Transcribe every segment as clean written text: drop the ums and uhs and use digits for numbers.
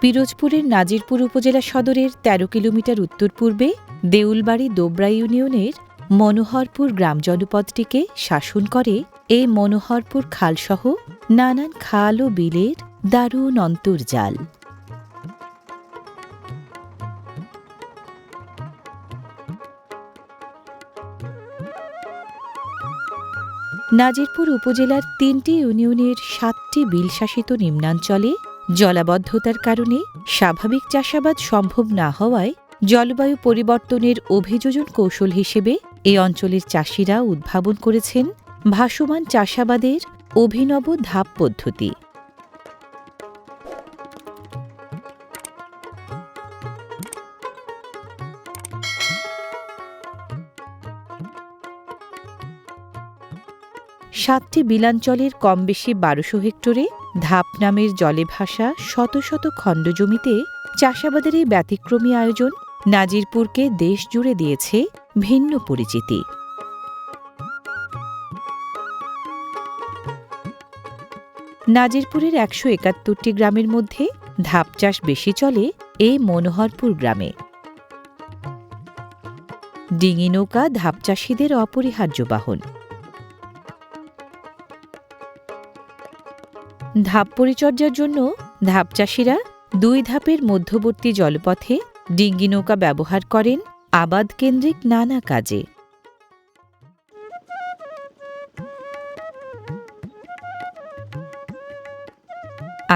পিরোজপুরের নাজিরপুর উপজেলা সদরের ১৩ কিলোমিটার উত্তর পূর্বে দেউলবাড়ি দোবরা ইউনিয়নের মনোহরপুর গ্রাম জনপদটিকে শাসন করে এই মনোহরপুর খালসহ নানান খাল ও বিলের দারুণ অন্তর্জাল। নাজিরপুর উপজেলার ৩টি ইউনিয়নের ৭টি বিলশাসিত নিম্নাঞ্চলে জলাবদ্ধতার কারণে স্বাভাবিক চাষাবাদ সম্ভব না হওয়ায় জলবায়ু পরিবর্তনের অভিযোজন কৌশল হিসেবে এ অঞ্চলের চাষিরা উদ্ভাবন করেছেন ভাসমান চাষাবাদের অভিনব ধাপ পদ্ধতি। সাতটি বিলাঞ্চলের কমবেশি ১২০০ হেক্টরে ধাপ নামের জলে ভাসা শত শত খণ্ড জমিতে চাষাবাদের এই ব্যতিক্রমী আয়োজন নাজিরপুরকে দেশ জুড়ে দিয়েছে ভিন্ন পরিচিতি। নাজিরপুরের ১৭১টি গ্রামের মধ্যে ধাপ চাষ বেশি চলে এই মনোহরপুর গ্রামে। ডিঙি নৌকা ধাপ চাষিদের অপরিহার্য বাহন। ধাপ পরিচর্যার জন্য ধাপ চাষিরা ২ ধাপের মধ্যবর্তী জলপথে ডিঙ্গি নৌকা ব্যবহার করেন আবাদ কেন্দ্রিক নানা কাজে।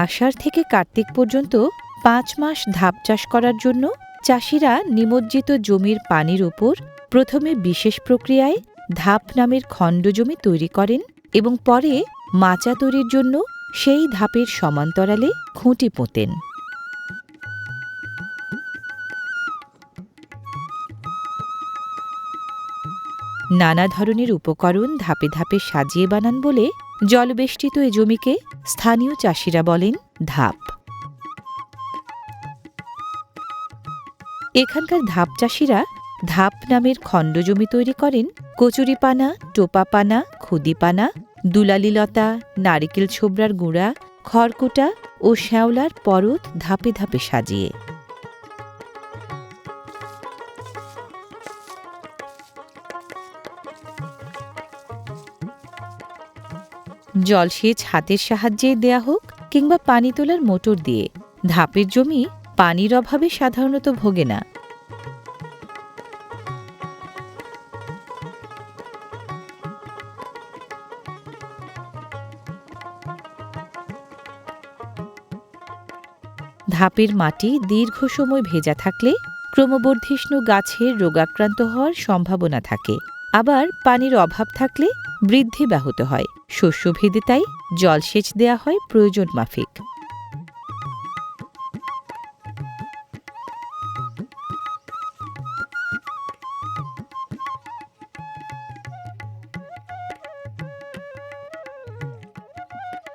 আষাঢ় থেকে কার্তিক পর্যন্ত ৫ মাস ধাপ চাষ করার জন্য চাষিরা নিমজ্জিত জমির পানির উপর প্রথমে বিশেষ প্রক্রিয়ায় ধাপ নামের খণ্ড জমি তৈরি করেন এবং পরে মাচা তৈরির জন্য সেই ধাপের সমান্তরালে খুঁটি পোঁতেন। নানা ধরনের উপকরণ ধাপে ধাপে সাজিয়ে বানান বলে জলবেষ্টিত এ জমিকে স্থানীয় চাষিরা বলেন ধাপ। এখানকার ধাপ চাষিরা ধাপ নামের খণ্ড জমি তৈরি করেন কচুরিপানা, টোপাপানা, খুদিপানা, দুলালিলতা, নারিকেল ছোবড়ার গুঁড়া, খড়কুটা ও শ্যাওলার পরত ধাপে ধাপে সাজিয়ে। জলসেচ হাতের সাহায্যে দেয়া হোক কিংবা পানি তোলার মোটর দিয়ে, ধাপের জমি পানির অভাবে সাধারণত ভোগে না। ধাপের মাটি দীর্ঘ সময় ভেজা থাকলে ক্রমবর্ধিষ্ণু গাছের রোগাক্রান্ত হওয়ার সম্ভাবনা থাকে, আবার পানির অভাব থাকলে বৃদ্ধি ব্যাহত হয়। শস্যভেদে তাই জলসেচ দেয়া হয় প্রয়োজন মাফিক।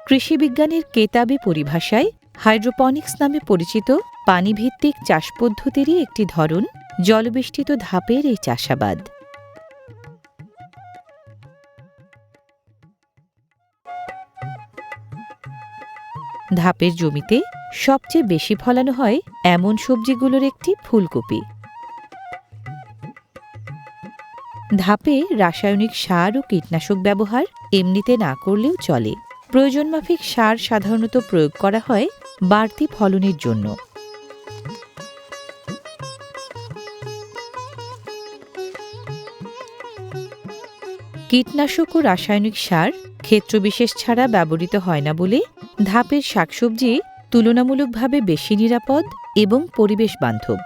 কৃষিবিজ্ঞানের কেতাবি পরিভাষায় হাইড্রোপনিক্স নামে পরিচিত পানিভিত্তিক চাষ পদ্ধতিরই একটি ধরন জলবেষ্টিত ধাপের এই চাষাবাদ। ধাপের জমিতে সবচেয়ে বেশি ফলানো হয় এমন সবজিগুলোর একটি ফুলকপি। ধাপে রাসায়নিক সার ও কীটনাশক ব্যবহার এমনিতে না করলেও চলে। প্রয়োজনমাফিক সার সাধারণত প্রয়োগ করা হয় বাড়তি ফলনের জন্য। কীটনাশক ও রাসায়নিক সার ক্ষেত্রবিশেষ ছাড়া ব্যবহৃত হয় না বলে ধাপের শাকসবজি তুলনামূলকভাবে বেশি নিরাপদ এবং পরিবেশ বান্ধব।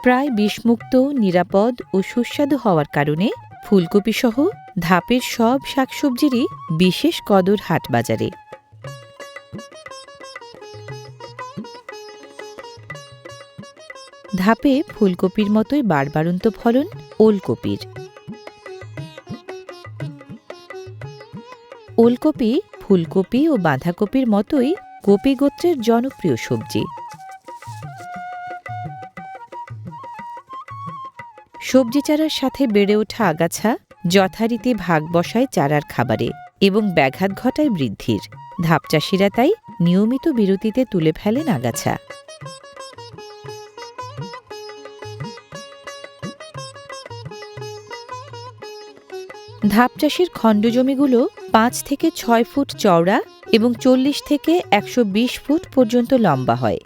প্রায় বিষমুক্ত, নিরাপদ ও সুস্বাদু হওয়ার কারণে ফুলকপি সহ ধাপের সব শাকসবজিরই বিশেষ কদর হাটবাজারে। ধাপে ফুলকপির মতোই বাড়বাড়ন্ত ফলন ওলকপির। ওলকপি ফুলকপি ও বাঁধাকপির মতোই কপি গোত্রের জনপ্রিয় সবজি। সবজি চারার সাথে বেড়ে ওঠা আগাছা যথারীতি ভাগ বসায় চারার খাবারে এবং ব্যাঘাত ঘটায় বৃদ্ধির। ধাপ চাষিরা তাই নিয়মিত বিরতিতে তুলে ফেলেন আগাছা। ধাপ চাষের খণ্ডজমিগুলো 5 থেকে 6 ফুট চওড়া এবং 40 থেকে 120 ফুট পর্যন্ত লম্বা হয়।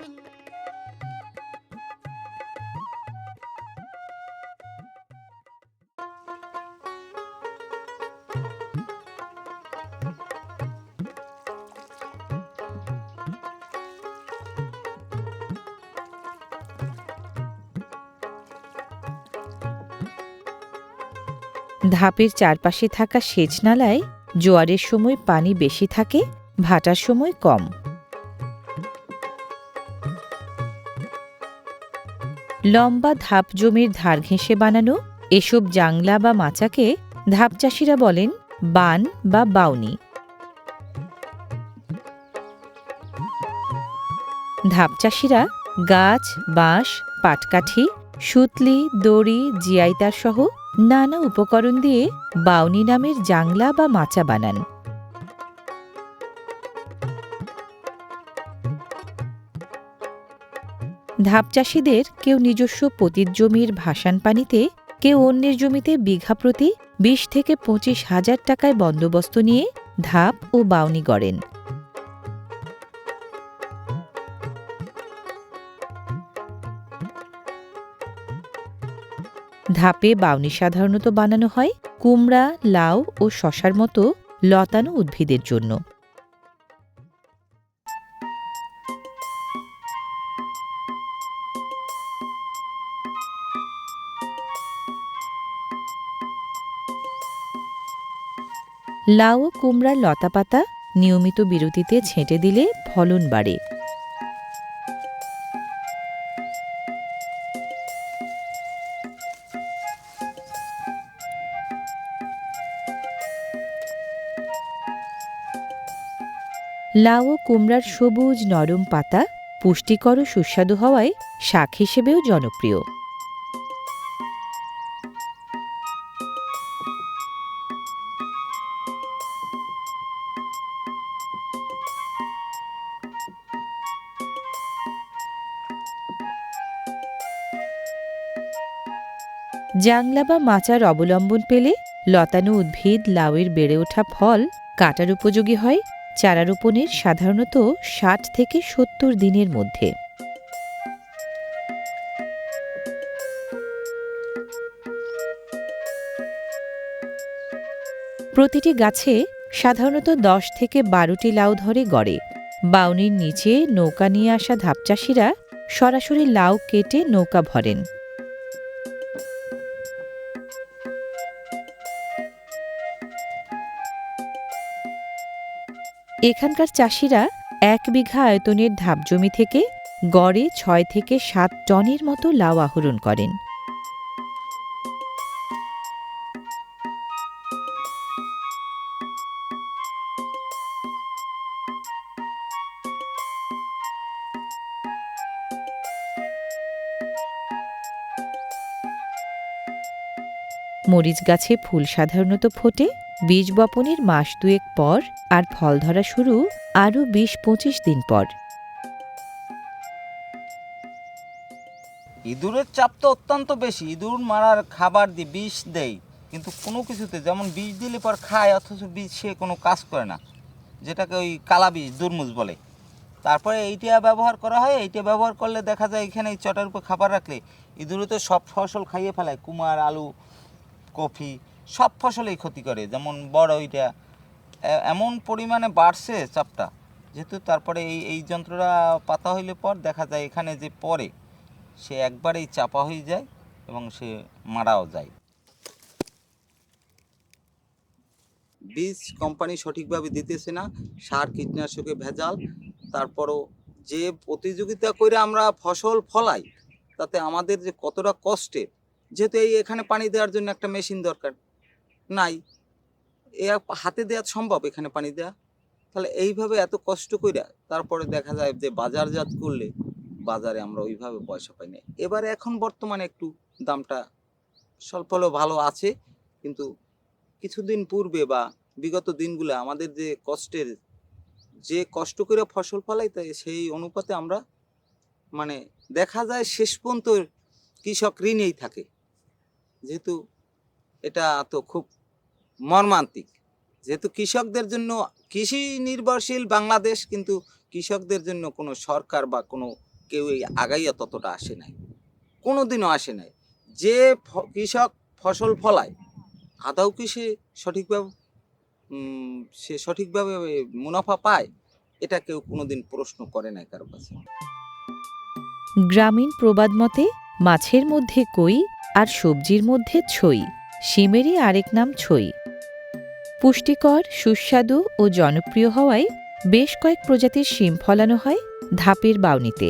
ধাপের চারপাশে থাকা সেচ নালায় জোয়ারের সময় পানি বেশি থাকে, ভাটার সময় কম। লম্বা ধাপ জমির ধার ঘেঁষে বানানো এসব জাংলা বা মাচাকে ধাপ চাষিরা বলেন বান বা বাউনি। ধাপ চাষিরা গাছ, বাঁশ, পাটকাঠি, সুতলি, দড়ি, জিআইতার সহ নানা উপকরণ দিয়ে বাউনি নামের জাংলা বা মাচা বানান। ধাপ চাষিদের কেউ নিজস্ব পতিত জমির ভাসান পানিতে, কেউ অন্যের জমিতে বিঘা প্রতি 20 থেকে 25 হাজার টাকায় বন্দোবস্ত নিয়ে ধাপ ও বাউনি গড়েন। ধাপে বাউনি সাধারণত বানানো হয় কুমড়া, লাউ ও শশার মতো লতানো উদ্ভিদের জন্য। লাউ ও কুমড়ার লতাপাতা নিয়মিত বিরতিতে ছেঁটে দিলে ফলন বাড়ে। লাউ ও কুমড়ার সবুজ নরম পাতা পুষ্টিকর ও সুস্বাদু হওয়ায় শাক হিসেবেও জনপ্রিয়। জাংলা বা মাচার অবলম্বন পেলে লতানো উদ্ভিদ লাউয়ের বেড়ে ওঠা ফল কাটার উপযোগী হয় চারা রোপণের সাধারণত 60 থেকে 70 দিনের মধ্যে। প্রতিটি গাছে সাধারণত 10 থেকে 12টি লাউ ধরে গড়ে। বাউনির নিচে নৌকা নিয়ে আসা ধাপচাষিরা সরাসরি লাউ কেটে নৌকা ভরেন। এখানকার চাষিরা 1 বিঘা আয়তনের ধাপ জমি থেকে গড়ে 6 থেকে 7 টনের মতো লাউ আহরণ করেন। মরিচ গাছে ফুল সাধারণত ফোটে বীজ বপনের মাস 2 পর, আর ফল ধরা শুরু আরও 20-25 দিন পর। ইঁদুরের চাপ তো অত্যন্ত বেশি। ইঁদুর মারার খাবার দিয়ে বিষ দেয়, কিন্তু কোনো কিছুতে যেমন বিষ দিলে পর খায়, অথচ বিষ সে কোনো কাজ করে না, যেটাকে ওই কালা বিষ দুর্মুজ বলে। তারপরে এইটা ব্যবহার করা হয়। এইটা ব্যবহার করলে দেখা যায় এখানে এই চটার উপর খাবার রাখলে ইঁদুরে তো সব ফসল খাইয়ে ফেলায়, কুমার, আলু, কফি, সব ফসলেই ক্ষতি করে। যেমন বড় ওইটা এমন পরিমাণে বাড়ছে চাপটা, যেহেতু তারপরে এই যন্ত্রটা পাতা হইলে পর দেখা যায় এখানে যে পরে সে একবারেই চাপা হয়ে যায় এবং সে মারাও যায়। বীজ কোম্পানি সঠিকভাবে দিতেছে না, সার কীটনাশকে ভেজাল। তারপরও যে প্রতিযোগিতা করে আমরা ফসল ফলাই, তাতে আমাদের যে কতটা কষ্টের, যেহেতু এখানে পানি দেওয়ার জন্য একটা মেশিন দরকার নাই, এ হাতে দেওয়া সম্ভব এখানে পানি দেওয়া? তাহলে এইভাবে এত কষ্ট কইরা তারপরে দেখা যায় যে বাজারজাত করলে বাজারে আমরা ওইভাবে পয়সা পাই না। এবারে এখন বর্তমানে একটু দামটা স্বল্প হলেও ভালো আছে, কিন্তু কিছুদিন পূর্বে বা বিগত দিনগুলো আমাদের যে কষ্টের যে কষ্ট করে ফসল ফলাই তাই সেই অনুপাতে আমরা মানে দেখা যায় শেষ পর্যন্ত কৃষক ঋণেই থাকে, যেহেতু এটা তো খুব মর্মান্তিক। যেহেতু কৃষকদের জন্য কৃষি নির্ভরশীল বাংলাদেশ, কিন্তু কৃষকদের জন্য কোনো সরকার বা কোনো কেউই আগাইয়া ততটা আসে নাই, কোনোদিনও আসে নাই। যে কৃষক ফসল ফলায় আদৌ কি সঠিকভাবে সে সঠিকভাবে মুনাফা পায়, এটা কেউ কোনোদিন প্রশ্ন করে নাই কারো কাছে। গ্রামীণ প্রবাদ মতে মাছের মধ্যে কই আর সবজির মধ্যে ছই, শিমেরই আরেক নাম ছই। পুষ্টিকর, সুস্বাদু ও জনপ্রিয় হওয়ায় বেশ কয়েক প্রজাতির শিম ফলানো হয় ধাপের বাউনিতে।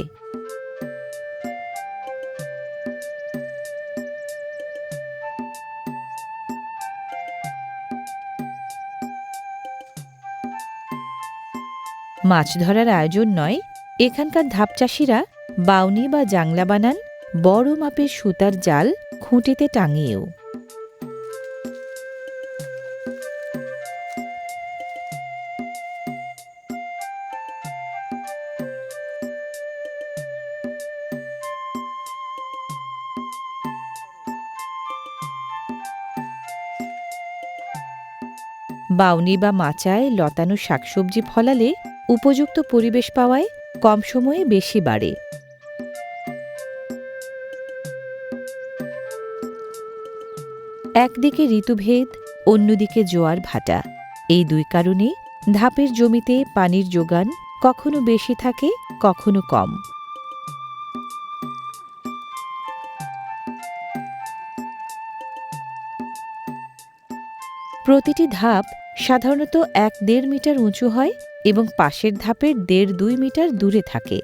মাছ ধরার আয়োজন নয়, এখানকার ধাপ চাষিরা বাউনি বা জাংলা বানান বড় মাপের সুতার জাল খুঁটিতে টাঙিয়েও। বাউনি বা মাচায় লতানো শাকসবজি ফলালে উপযুক্ত পরিবেশ পাওয়ায় কম সময়ে বেশি বাড়ে। একদিকে ঋতুভেদ, অন্যদিকে জোয়ার ভাটা, এই দুই কারণে ধাপের জমিতে পানির যোগান কখনো বেশি থাকে, কখনো কম। প্রতিটি ধাপ সাধারণত ১-১.৫ মিটার উঁচু হয় এবং পাশের ধাপের ১.৫-২ মিটার দূরে থাকে।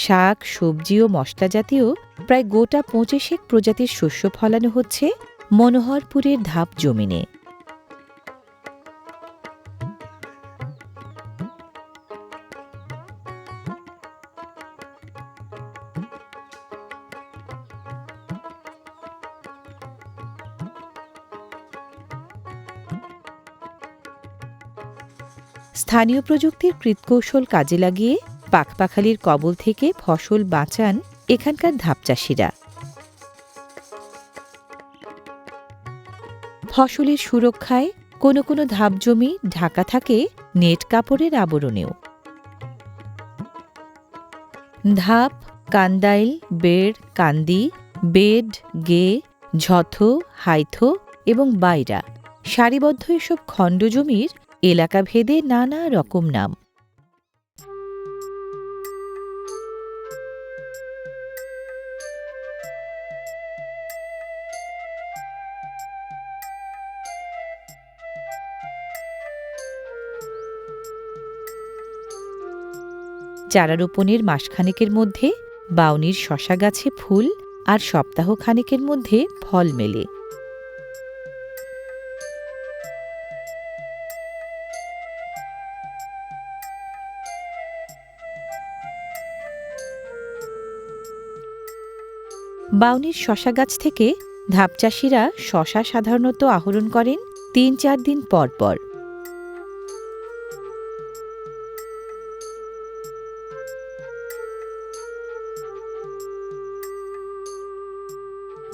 শাক, সবজি ও মশলা জাতীয় প্রায় গোটা ২৫ প্রজাতির শস্য ফলানো হচ্ছে মনোহরপুরের ধাপ জমিনে। স্থানীয় প্রযুক্তির কৃতকৌশল কাজে লাগিয়ে পাখপাখালির কবল থেকে ফসল বাঁচান এখানকার ধাপ চাষিরা। ফসলের সুরক্ষায় কোনো কোনো ধাপ জমি ঢাকা থাকে নেট কাপড়ের আবরণেও। ধাপ, কান্দাইল, বেড়, কান্দি, বেড, গে, ঝথ, হাইথ এবং বাইরা সারিবদ্ধ এসব খণ্ড জমির এলাকাভেদে নানা রকম নাম। চারা রোপণের মাসখানেকের মধ্যে বাউনির শশা গাছে ফুল আর সপ্তাহখানেকের মধ্যে ফল মেলে। বাউনির শশা গাছ থেকে ধাপ চাষিরা শশা সাধারণত আহরণ করেন ৩-৪ দিন পর পর।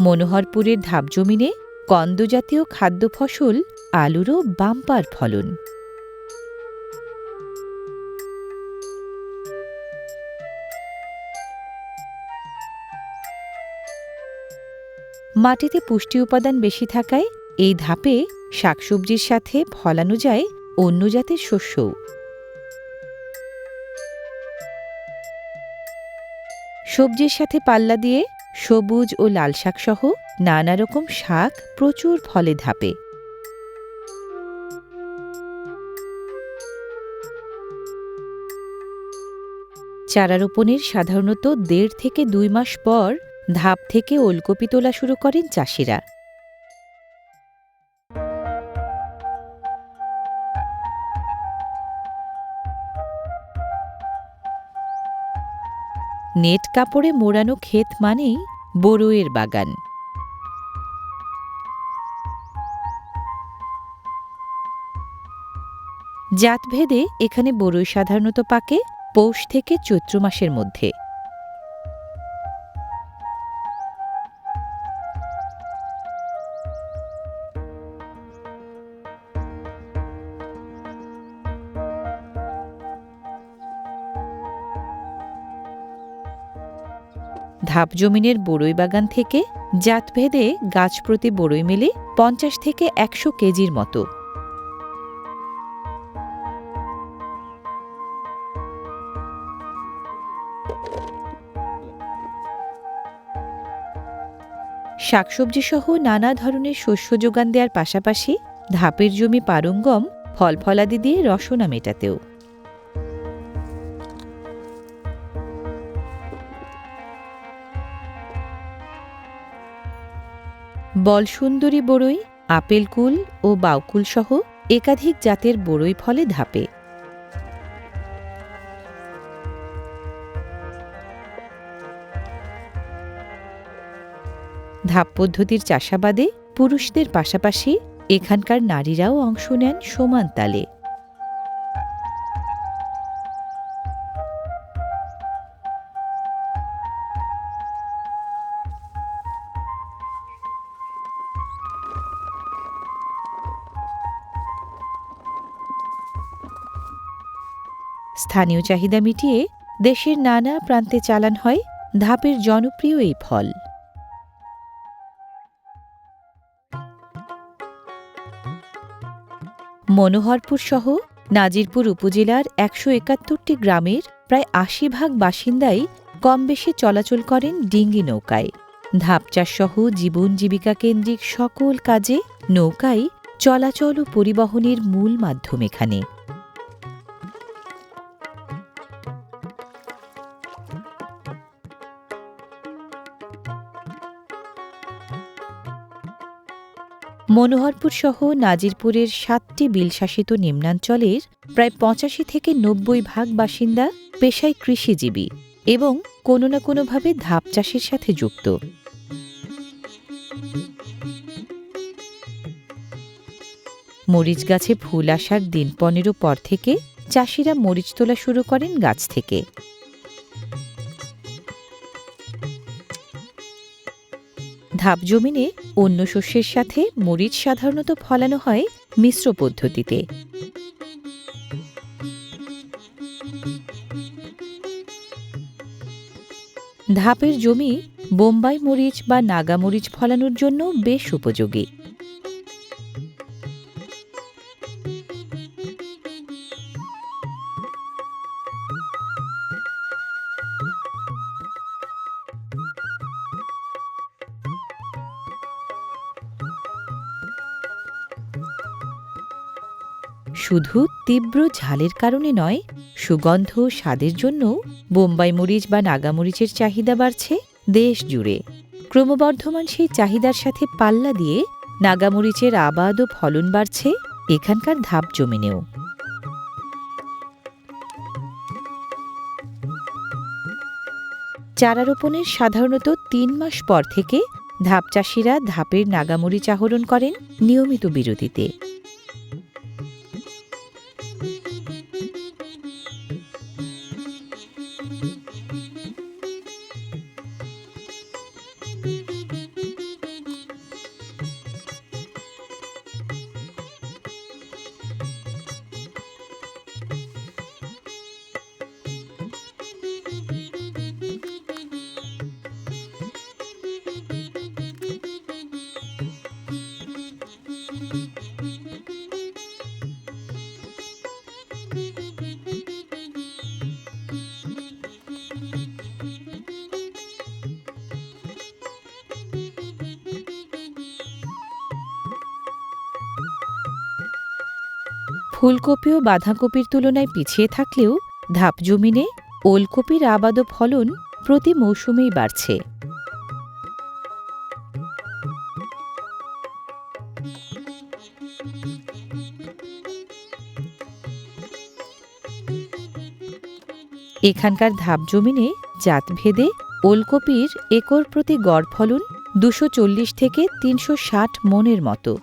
মনোহরপুরের ধাপ জমিনে কন্দজাতীয় খাদ্য ফসল আলুরও বাম্পার ফলন। মাটিতে পুষ্টি উপাদান বেশি থাকায় এই ধাপে শাকসবজির সাথে ফলানো যায় অন্য জাতের শস্যও। সবজির সাথে পাল্লা দিয়ে সবুজ ও লাল শাক সহ নানা রকম শাক প্রচুর ফলে ধাপে। চারা রোপণের সাধারণত ১.৫ থেকে ২ মাস পর ধাপ থেকে ওলকপি তোলা শুরু করেন চাষিরা। নেট কাপড়ে মোড়ানো ক্ষেত মানেই বড়ইয়ের বাগান। জাতভেদে এখানে বড়ই সাধারণত পাকে পৌষ থেকে চৈত্র মাসের মধ্যে। ধাপ জমিনের বড়ই বাগান থেকে জাতভেদে গাছ প্রতি বড়ই মেলে ৫০ থেকে ১০০ কেজির মতো। শাকসবজি সহ নানা ধরনের শস্য যোগান দেওয়ার পাশাপাশি ধাপের জমি পারঙ্গম ফল ফলাদি দিয়ে রসনা মেটাতেও। বলসুন্দরী বড়ই, আপেলকুল ও বাউকুল সহ একাধিক জাতের বড়ই ফলে ধাপে। ধাপ পদ্ধতির চাষাবাদে পুরুষদের পাশাপাশি এখানকার নারীরাও অংশ নেন সমান তালে। স্থানীয় চাহিদা মিটিয়ে দেশের নানা প্রান্তে চালান হয় ধাপের জনপ্রিয় এই ফল। মনোহরপুর সহ নাজিরপুর উপজেলার ১৭১টি গ্রামের প্রায় ৮০% বাসিন্দাই কমবেশি চলাচল করেন ডিঙ্গি নৌকায়। ধাপ চাষ সহ জীবন জীবিকা কেন্দ্রিক সকল কাজে নৌকাই চলাচল ও পরিবহনের মূল মাধ্যম এখানে। মনোহরপুর সহ নাজিরপুরের ৭টি বিলশাসিত নিম্নাঞ্চলের প্রায় ৮৫ থেকে ৯০% বাসিন্দা পেশায় কৃষিজীবী এবং কোনো না কোনোভাবে ধাপ চাষের সাথে যুক্ত। মরিচ গাছে ফুল আসার দিন ১৫ পর থেকে চাষিরা মরিচ তোলা শুরু করেন গাছ থেকে। ধাপ জমিনে অন্য শস্যের সাথে মরিচ সাধারণত ফলানো হয় মিশ্র পদ্ধতিতে। ধাপের জমি বোম্বাই মরিচ বা নাগা মরিচ ফলানোর জন্য বেশ উপযোগী। শুধু তীব্র ঝালের কারণে নয়, সুগন্ধ ও স্বাদের জন্য বোম্বাই মরিচ বা নাগামরিচের চাহিদা বাড়ছে দেশ জুড়ে। ক্রমবর্ধমান সেই চাহিদার সাথে পাল্লা দিয়ে নাগামরিচের আবাদ ও ফলন বাড়ছে এখানকার ধাপ জমিনেও। চারা রোপণের সাধারণত ৩ মাস পর থেকে ধাপ চাষিরা ধাপের নাগামরিচ আহরণ করেন নিয়মিত বিরতিতে। ফুলকপি ও বাঁধাকপির তুলনায় পিছিয়ে থাকলেও ধাপ জমিনে ওলকপির আবাদ ও ফলন প্রতি মৌসুমেই বাড়ছে। এখানকার ধাপ জমিনে জাতভেদে ওলকপির একর প্রতি গড় ফলন 240 থেকে 360 মনের মতো।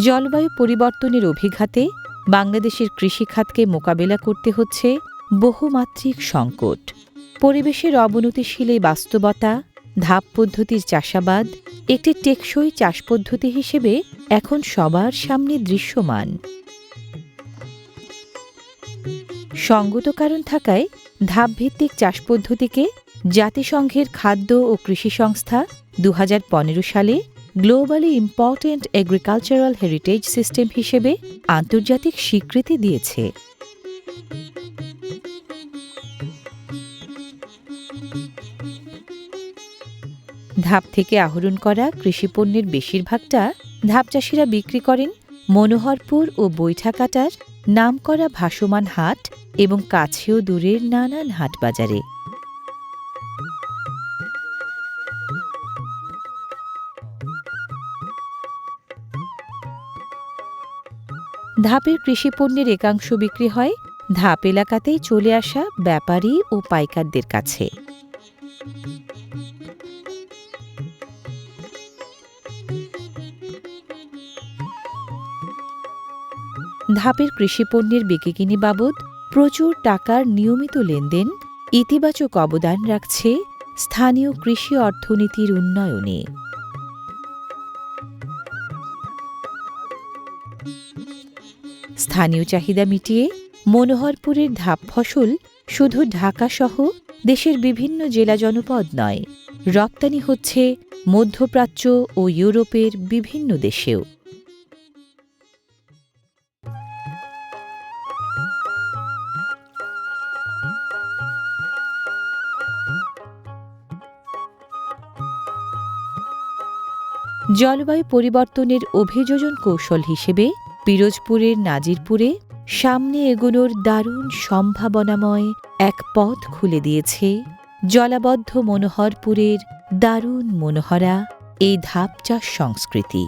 জলবায়ু পরিবর্তনের অভিঘাতে বাংলাদেশের কৃষিখাতকে মোকাবেলা করতে হচ্ছে বহুমাত্রিক সংকট। পরিবেশের অবনতিশীল এই বাস্তবতা ধাপ পদ্ধতির চাষাবাদ একটি টেকসই চাষ পদ্ধতি হিসেবে এখন সবার সামনে দৃশ্যমান। সঙ্গত কারণ থাকায় ধাপভিত্তিক চাষ পদ্ধতিকে জাতিসংঘের খাদ্য ও কৃষি সংস্থা 2015 সালে globally important agricultural heritage system হিসেবে আন্তর্জাতিক স্বীকৃতি দিয়েছে। ধাপ থেকে আহরণ করা কৃষিপণ্যের বেশিরভাগটা ধাপচাষিরা বিক্রি করেন মনোহরপুর ও বৈঠাকাটার নামকরা ভাসমান হাট এবং কাছেও দূরের নানান হাটবাজারে। ধাপের কৃষিপণ্যের একাংশ বিক্রি হয় ধাপ এলাকাতেই চলে আসা ব্যাপারী ও পাইকারদের কাছে। ধাপের কৃষিপণ্যের বিক্রিকিনি বাবদ প্রচুর টাকার নিয়মিত লেনদেন ইতিবাচক অবদান রাখছে স্থানীয় কৃষি অর্থনীতির উন্নয়নে। স্থানীয় চাহিদা মিটিয়ে মনোহরপুরের ধাপ ফসল শুধু ঢাকাসহ দেশের বিভিন্ন জেলা জনপদ নয়, রপ্তানি হচ্ছে মধ্যপ্রাচ্য ও ইউরোপের বিভিন্ন দেশেও। জলবায়ু পরিবর্তনের অভিযোজন কৌশল হিসেবে পিরোজপুরের নাজিরপুরে সামনে এগোনোর দারুণ সম্ভাবনাময় এক পথ খুলে দিয়েছে জলাবদ্ধ মনোহরপুরের দারুণ মনোহরা এই ধাপ চাষ সংস্কৃতি।